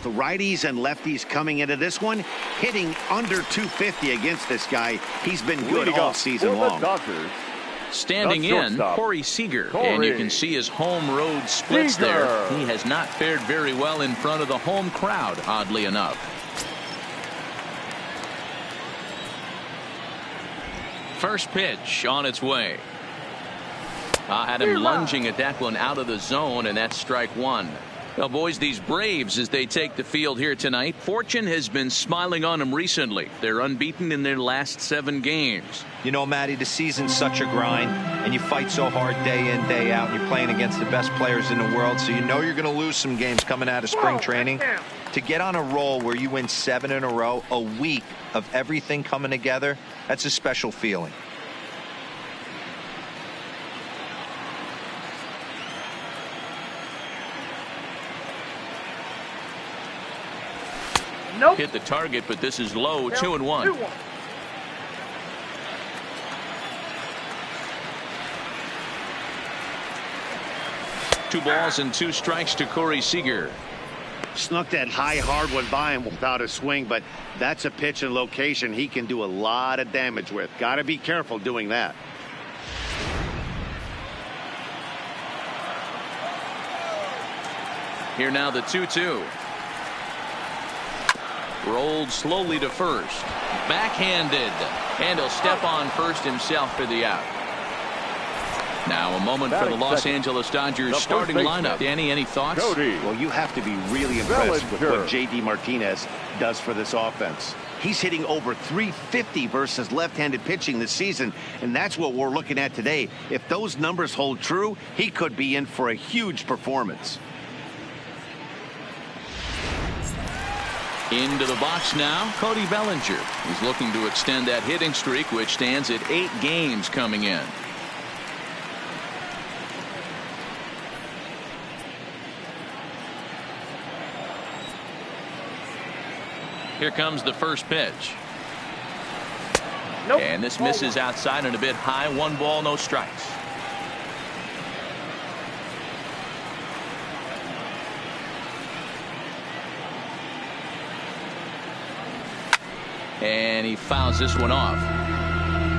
both righties and lefties coming into this one, hitting under 250 against this guy. He's been good all season long. Standing in, Corey Seager. And you can see his home road splits there. He has not fared very well in front of the home crowd, oddly enough. First pitch on its way. Had him lunging at that one out of the zone, and that's strike one. Well, boys, these Braves, as they take the field here tonight, fortune has been smiling on them recently. They're unbeaten in their last 7 games. You know, Matty, the season's such a grind, and you fight so hard day in, day out, and you're playing against the best players in the world, so you know you're going to lose some games coming out of spring training. To get on a roll where you win 7 in a row, a week of everything coming together, that's a special feeling. Nope. Hit the target, but this is low. 2-1. 2 balls and 2 strikes to Corey Seager. Snuck that high hard one by him without a swing, but that's a pitch and location he can do a lot of damage with. Got to be careful doing that. Here now the 2-2. Rolled slowly to first. Backhanded. And he'll step on first himself for the out. Now a moment for the Los Angeles Dodgers starting lineup. Danny, any thoughts? Well, you have to be really impressed with what J.D. Martinez does for this offense. He's hitting over 350 versus left-handed pitching this season, and that's what we're looking at today. If those numbers hold true, he could be in for a huge performance. Into the box now, Cody Bellinger. He's looking to extend that hitting streak, which stands at 8 games coming in. Here comes the first pitch. Nope. And this misses outside and a bit high. 1 ball, no strikes. And he fouls this one off.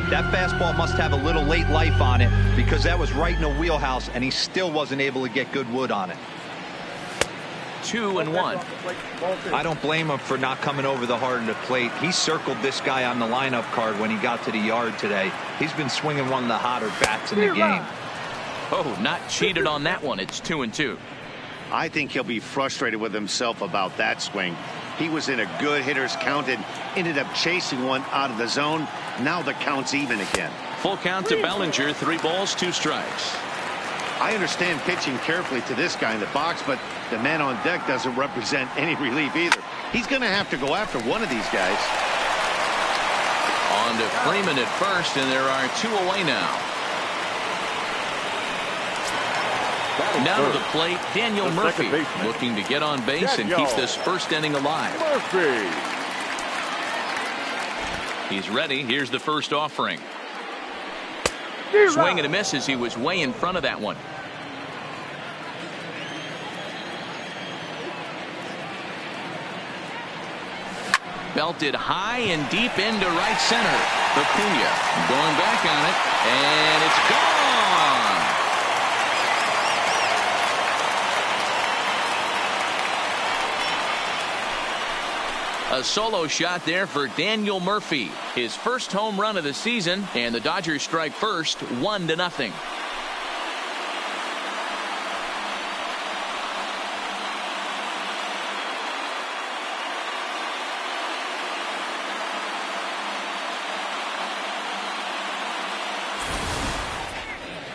That fastball must have a little late life on it, because that was right in the wheelhouse, and he still wasn't able to get good wood on it. 2-1. I don't blame him for not coming over the heart of the plate. He circled this guy on the lineup card when he got to the yard today. He's been swinging one of the hotter bats in the game. Oh, not cheated on that one. It's 2-2. I think he'll be frustrated with himself about that swing. He was in a good hitter's count and ended up chasing one out of the zone. Now the count's even again. Full count to Bellinger. 3 balls, 2 strikes. I understand pitching carefully to this guy in the box, but the man on deck doesn't represent any relief either. He's going to have to go after one of these guys. On to Freeman at first, and there are 2 away now. Now to the plate, Daniel Murphy, looking to get on base and keep this first inning alive. He's ready. Here's the first offering. Swing and a miss as he was way in front of that one. Belted high and deep into right center. Acuna going back on it, and it's gone. A solo shot there for Daniel Murphy. His first home run of the season, and the Dodgers strike first, 1-0.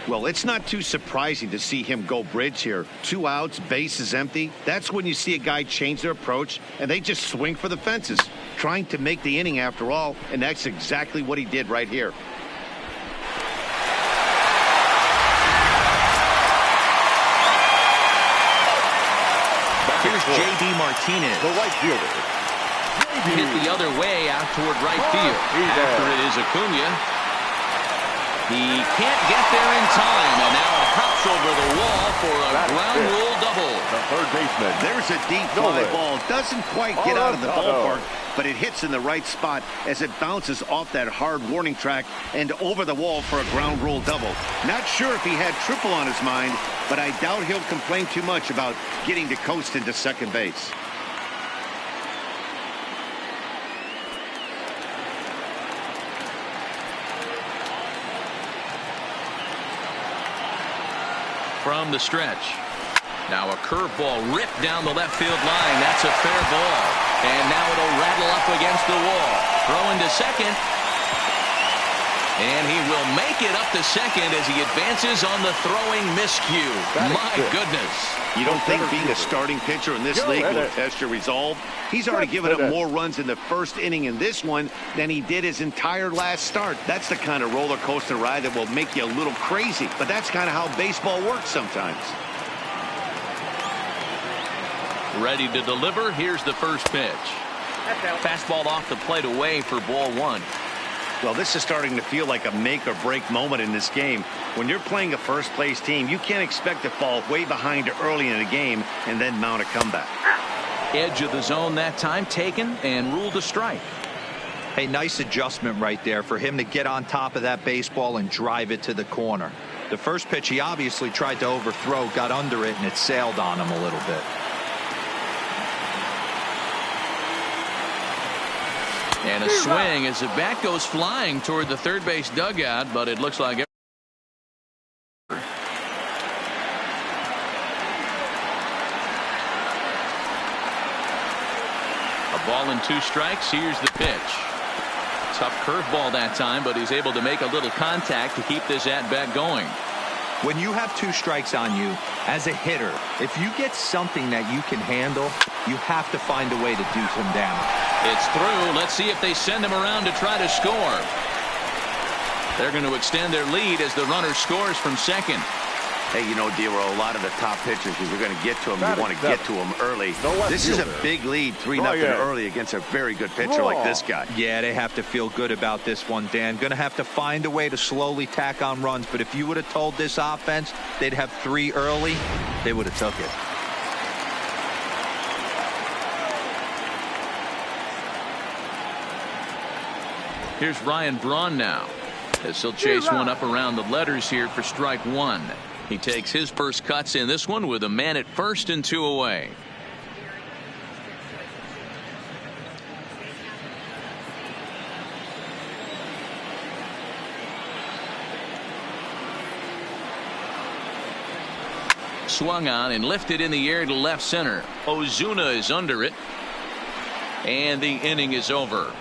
Well, it's not too surprising to see him go bridge here. 2 outs, base is empty. That's when you see a guy change their approach, and they just swing for the fences, trying to make the inning after all, and that's exactly what he did right here. Here's J.D. Martinez. The right fielder. Hit the other way out toward right field. After it is Acuna. He can't get there in time, and now it hops over the wall for a ground rule double. The third baseman. There's a deep fly ball. Doesn't quite get out of the ballpark, but it hits in the right spot as it bounces off that hard warning track and over the wall for a ground rule double. Not sure if he had triple on his mind, but I doubt he'll complain too much about getting to coast into second base. From the stretch. Now a curveball ripped down the left field line. That's a fair ball. And now it'll rattle up against the wall. Throwing to second. And he will make it up to second as he advances on the throwing miscue. My goodness. You don't think being a starting pitcher in this league will test your resolve? He's already given up more runs in the first inning in this one than he did his entire last start. That's the kind of roller coaster ride that will make you a little crazy. But that's kind of how baseball works sometimes. Ready to deliver. Here's the first pitch. Fastball off the plate away for ball one. Well, this is starting to feel like a make or break moment in this game. When you're playing a first place team, you can't expect to fall way behind early in a game and then mount a comeback. Edge of the zone that time taken and ruled a strike. Hey, nice adjustment right there for him to get on top of that baseball and drive it to the corner. The first pitch he obviously tried to overthrow, got under it, and it sailed on him a little bit. And a swing as the bat goes flying toward the third base dugout, but it looks like a ball and 2 strikes. Here's the pitch. Tough curveball that time, but he's able to make a little contact to keep this at bat going. When you have 2 strikes on you as a hitter, if you get something that you can handle, you have to find a way to do some damage. It's through. Let's see if they send him around to try to score. They're going to extend their lead as the runner scores from second. Hey, you know, Dero, a lot of the top pitchers, if you're going to get to them, you want to get to them early. This is a big lead, 3-0 early against a very good pitcher like this guy. Yeah, they have to feel good about this one, Dan. Going to have to find a way to slowly tack on runs. But if you would have told this offense they'd have 3 early, they would have took it. Here's Ryan Braun now, as he'll chase one up around the letters here for strike 1. He takes his first cuts in this one with a man at first and 2 away. Swung on and lifted in the air to left center. Ozuna is under it, and the inning is over.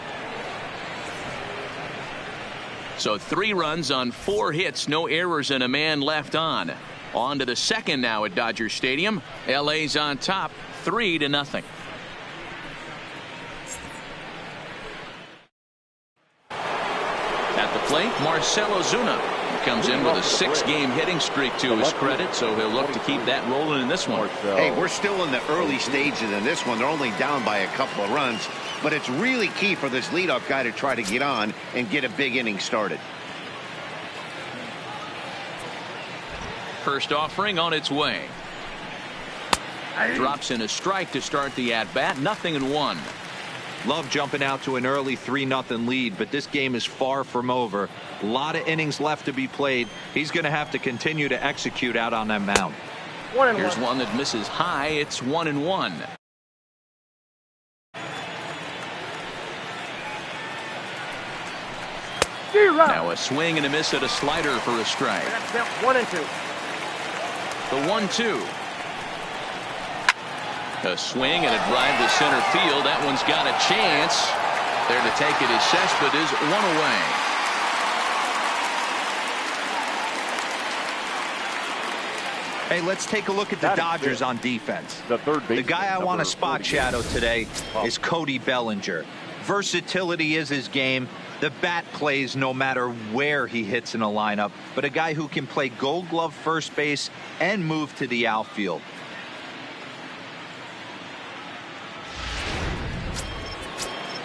So 3 runs on 4 hits, no errors, and a man left on. On to the second now at Dodger Stadium. LA's on top, 3-0. At the plate, Marcell Ozuna. He comes in with a 6-game hitting streak to his credit, so he'll look to keep that rolling in this one. Hey, we're still in the early stages in this one. They're only down by a couple of runs. But it's really key for this leadoff guy to try to get on and get a big inning started. First offering on its way. Drops in a strike to start the at-bat. 0-1. Love jumping out to an early 3-0 lead, but this game is far from over. A lot of innings left to be played. He's going to have to continue to execute out on that mound. Here's one that misses high. It's 1-1. Now a swing and a miss at a slider for a strike. 1-2. The 1-2. A swing and a drive to center field. That one's got a chance. There to take it is Cespedes, 1 away. Hey, let's take a look at the Dodgers on defense. The guy I want to spot shadow today is Cody Bellinger. Versatility is his game. The bat plays no matter where he hits in a lineup, but a guy who can play Gold Glove first base and move to the outfield.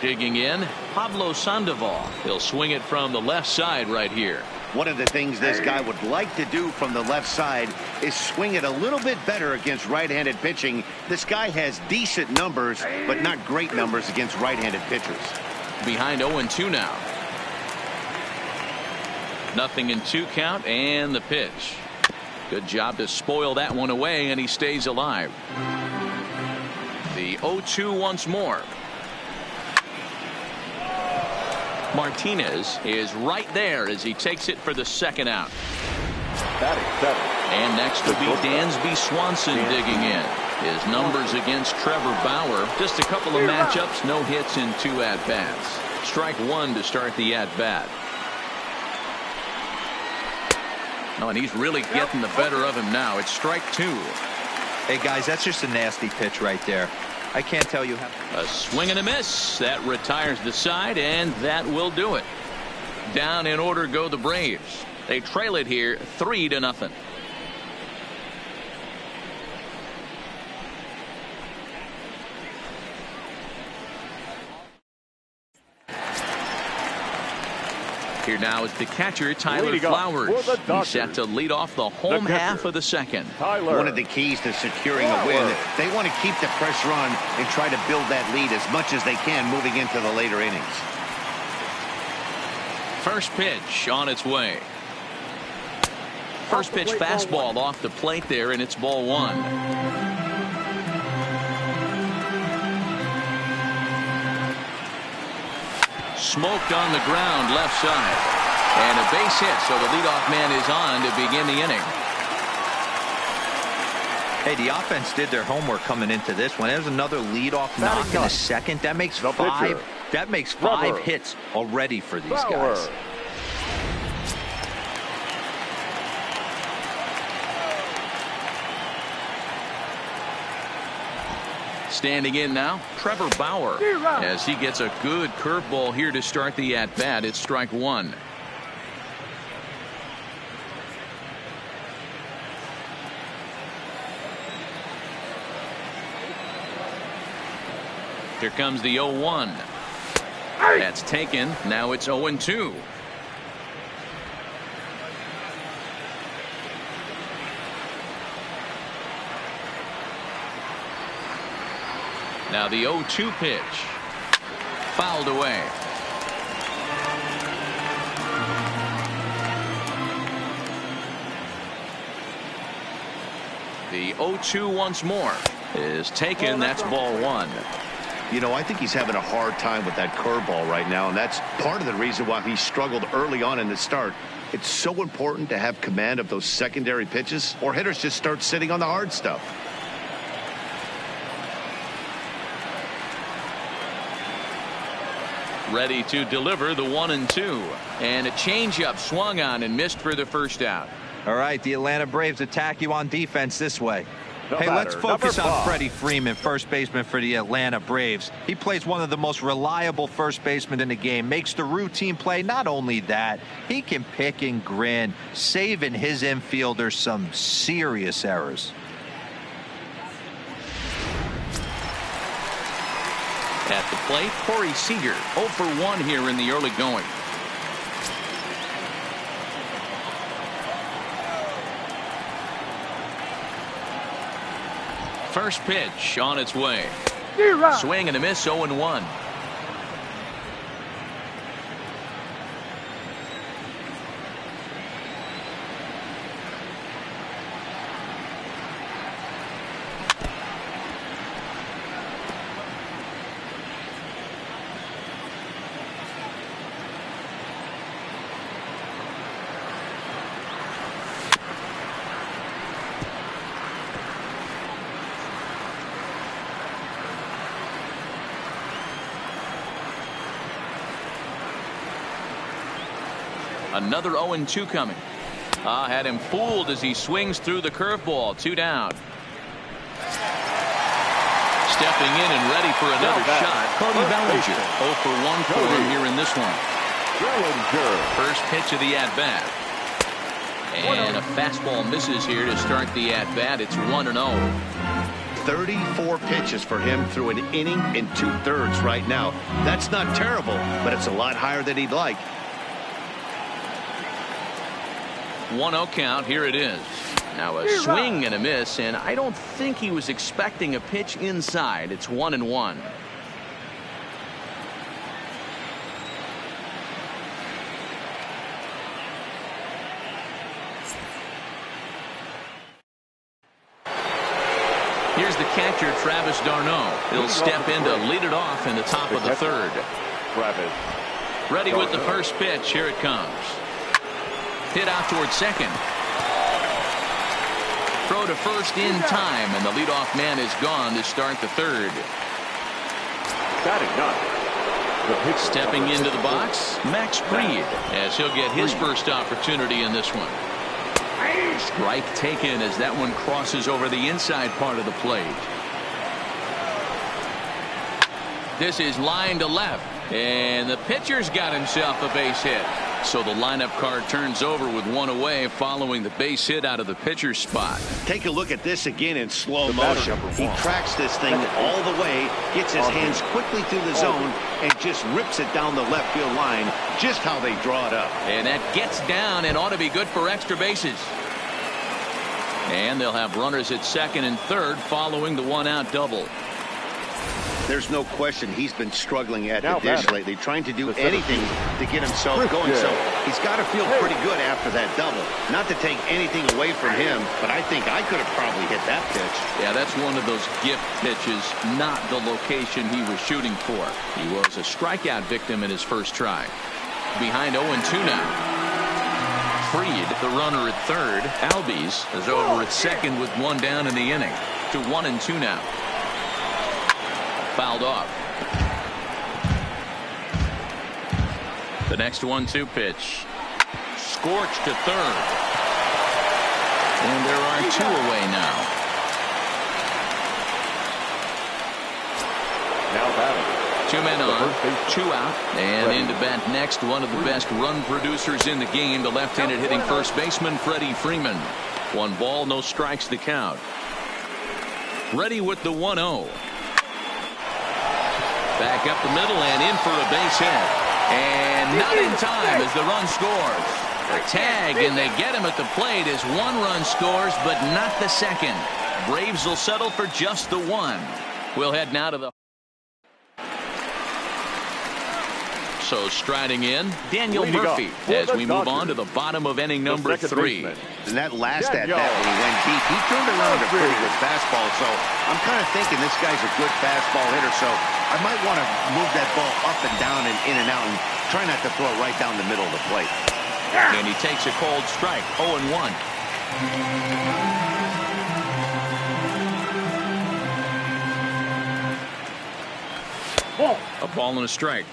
Digging in, Pablo Sandoval. He'll swing it from the left side right here. One of the things this guy would like to do from the left side is swing it a little bit better against right-handed pitching. This guy has decent numbers, but not great numbers against right-handed pitchers. Behind 0-2 now. 0-2 count, and the pitch. Good job to spoil that one away, and he stays alive. The 0-2 once more. Martinez is right there as he takes it for the second out. And next will be Dansby Swanson digging in. His numbers against Trevor Bauer, just a couple of matchups, no hits in 2 at-bats. Strike 1 to start the at-bat. Oh, and he's really getting the better of him now. It's strike 2. Hey, guys, that's just a nasty pitch right there. I can't tell you how. A swing and a miss. That retires the side, and that will do it. Down in order go the Braves. They trail it here 3-0. Here now is the catcher, Tyler Flowers. He's set to lead off the home half of the second. One of the keys to securing a win, they want to keep the pressure on and try to build that lead as much as they can moving into the later innings. First pitch on its way. First pitch fastball off the plate there, and it's ball 1. Smoked on the ground left side, and a base hit, so the leadoff man is on to begin the inning. Hey, the offense did their homework coming into this one. There's another leadoff knock in the second. That makes five hits already for these guys. Standing in now, Trevor Bauer, as he gets a good curveball here to start the at-bat. It's strike 1. Here comes the 0-1. That's taken. Now it's 0-2. Now the 0-2 pitch. Fouled away. The 0-2 once more is taken. That's ball 1. You know, I think he's having a hard time with that curveball right now, and that's part of the reason why he struggled early on in the start. It's so important to have command of those secondary pitches, or hitters just start sitting on the hard stuff. Ready to deliver the 1-2, and a changeup swung on and missed for the first out. All right, the Atlanta Braves attack you on defense this way. Hey, let's focus on Freddie Freeman, first baseman for the Atlanta Braves. He plays one of the most reliable first basemen in the game, makes the routine play. Not only that, he can pick and grin, saving his infielders some serious errors. At the plate, Corey Seager, 0 for 1 here in the early going. First pitch on its way. Swing and a miss, 0-1. Another 0-2 coming. Had him fooled as he swings through the curveball. 2 down. Stepping in and ready for another shot, Cody Bellinger. 0 for 1 for him here in this one. First pitch of the at-bat. And a fastball misses here to start the at-bat. It's 1-0. 34 pitches for him through an inning and 2/3 right now. That's not terrible, but it's a lot higher than he'd like. 1-0 count. Here it is. Now a swing and a miss, and I don't think he was expecting a pitch inside. It's 1-1. Here's the catcher, Travis d'Arnaud. He'll step in to lead it off in the top of the third. Ready with the first pitch. Here it comes. Hit out towards second. Throw to first in time, and the leadoff man is gone to start the third. Stepping into the box, Max Fried, as he'll get his first opportunity in this one. Strike taken as that one crosses over the inside part of the plate. This is line to left, and the pitcher's got himself a base hit. So the lineup card turns over with one away following the base hit out of the pitcher's spot. Take a look at this again in slow motion. He tracks this thing all the way, gets his hands quickly through the zone, and just rips it down the left field line, just how they draw it up. And that gets down and ought to be good for extra bases. And they'll have runners at second and third following the one-out double. There's no question he's been struggling at the dish lately, trying to do anything to get himself going. So he's got to feel pretty good after that double. Not to take anything away from him, but I think I could have probably hit that pitch. Yeah, that's one of those gift pitches, not the location he was shooting for. He was a strikeout victim in his first try. Behind 0-2 now. Fried, the runner at third. Albies is over at second with one down in the inning. To 1-2 now. Fouled off. The next 1-2 pitch. Scorched to third. And there are two away now. Now batting. Two men on, two out, and into bat next, one of the best run producers in the game, the left-handed hitting first baseman, Freddie Freeman. 1 ball, no strikes to count. Ready with the 1-0. Back up the middle and in for a base hit. And not in time as the run scores. A tag, and they get him at the plate as one run scores, but not the second. Braves will settle for just the one. We'll head now to the... So striding in, Daniel Murphy as we move on to the bottom of inning number 3. And that last at bat when he went deep, he turned around a pretty good fastball. So I'm kind of thinking this guy's a good fastball hitter. So I might want to move that ball up and down and in and out and try not to throw it right down the middle of the plate. And he takes a cold strike, 0-1. A ball and a strike.